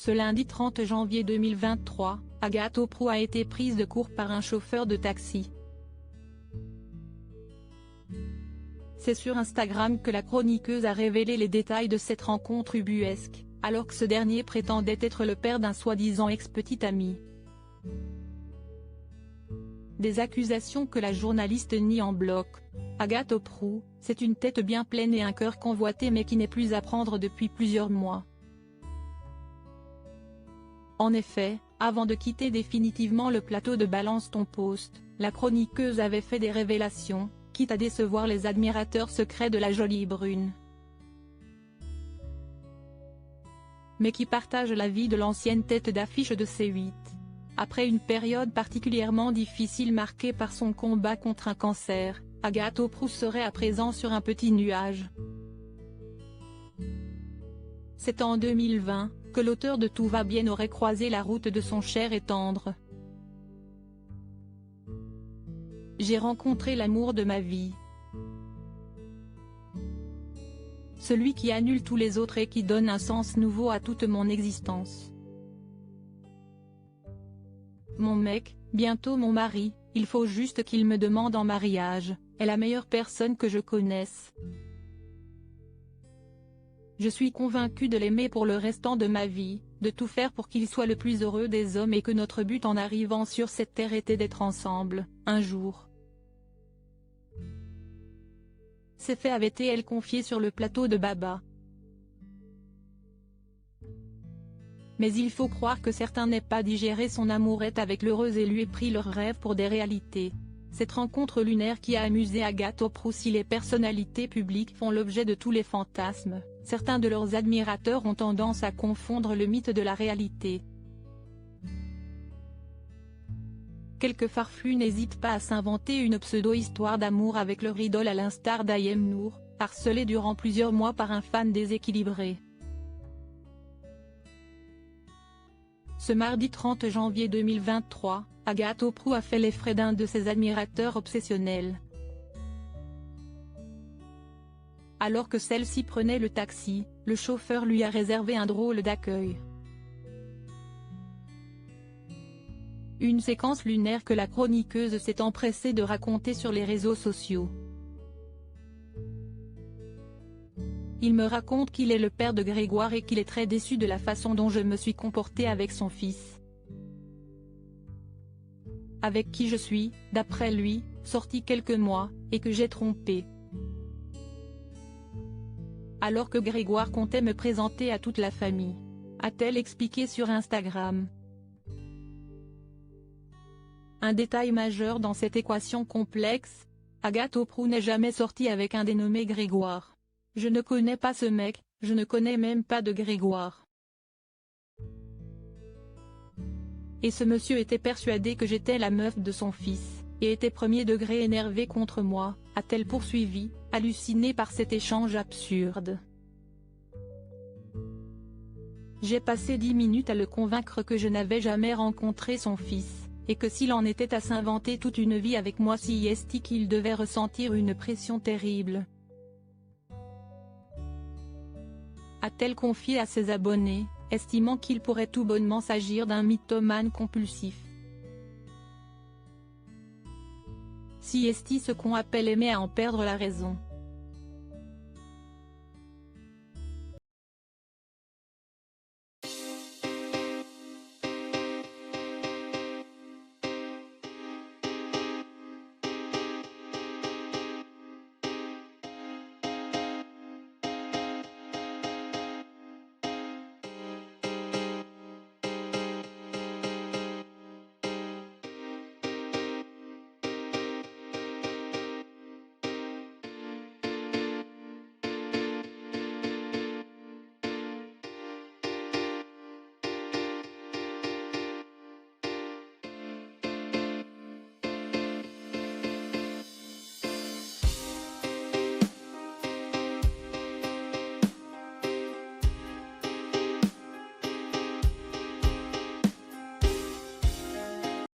Ce lundi 30 janvier 2023, Agathe Oprou a été prise de court par un chauffeur de taxi. C'est sur Instagram que la chroniqueuse a révélé les détails de cette rencontre ubuesque, alors que ce dernier prétendait être le père d'un soi-disant ex-petit ami. Des accusations que la journaliste nie en bloc. Agathe Oprou, c'est une tête bien pleine et un cœur convoité mais qui n'est plus à prendre depuis plusieurs mois. En effet, avant de quitter définitivement le plateau de Balance ton post, la chroniqueuse avait fait des révélations, quitte à décevoir les admirateurs secrets de la jolie brune. Mais qui partage la vie de l'ancienne tête d'affiche de C8. Après une période particulièrement difficile marquée par son combat contre un cancer, Agathe Oprou serait à présent sur un petit nuage. C'est en 2020, que l'auteur de Tout va bien aurait croisé la route de son cher et tendre. J'ai rencontré l'amour de ma vie. Celui qui annule tous les autres et qui donne un sens nouveau à toute mon existence. Mon mec, bientôt mon mari, il faut juste qu'il me demande en mariage, est la meilleure personne que je connaisse. Je suis convaincue de l'aimer pour le restant de ma vie, de tout faire pour qu'il soit le plus heureux des hommes et que notre but en arrivant sur cette terre était d'être ensemble, un jour. Ces faits avait-elle confié sur le plateau de Baba. Mais il faut croire que certains n'aient pas digéré son amourette avec l'heureuse et lui aient pris leurs rêves pour des réalités. Cette rencontre lunaire qui a amusé Agathe Oprou. Si les personnalités publiques font l'objet de tous les fantasmes, certains de leurs admirateurs ont tendance à confondre le mythe de la réalité. Quelques farfelus n'hésitent pas à s'inventer une pseudo-histoire d'amour avec leur idole à l'instar d'Ayem Nour, harcelée durant plusieurs mois par un fan déséquilibré. Ce mardi 30 janvier 2023, Agathe Oprou a fait les frais d'un de ses admirateurs obsessionnels. Alors que celle-ci prenait le taxi, le chauffeur lui a réservé un drôle d'accueil. Une séquence lunaire que la chroniqueuse s'est empressée de raconter sur les réseaux sociaux. Il me raconte qu'il est le père de Grégoire et qu'il est très déçu de la façon dont je me suis comportée avec son fils. Avec qui je suis, d'après lui, sortie quelques mois, et que j'ai trompé. Alors que Grégoire comptait me présenter à toute la famille, a-t-elle expliqué sur Instagram. Un détail majeur dans cette équation complexe, Agathe Oprou n'est jamais sortie avec un dénommé Grégoire. Je ne connais pas ce mec, je ne connais même pas de Grégoire. Et ce monsieur était persuadé que j'étais la meuf de son fils, et était premier degré énervé contre moi, a-t-elle poursuivi, hallucinée par cet échange absurde. J'ai passé 10 minutes à le convaincre que je n'avais jamais rencontré son fils, et que s'il en était à s'inventer toute une vie avec moi si est qu'il devait ressentir une pression terrible. A-t-elle confié à ses abonnés, estimant qu'il pourrait tout bonnement s'agir d'un mythomane compulsif. Si est ce qu'on appelle aimer à en perdre la raison.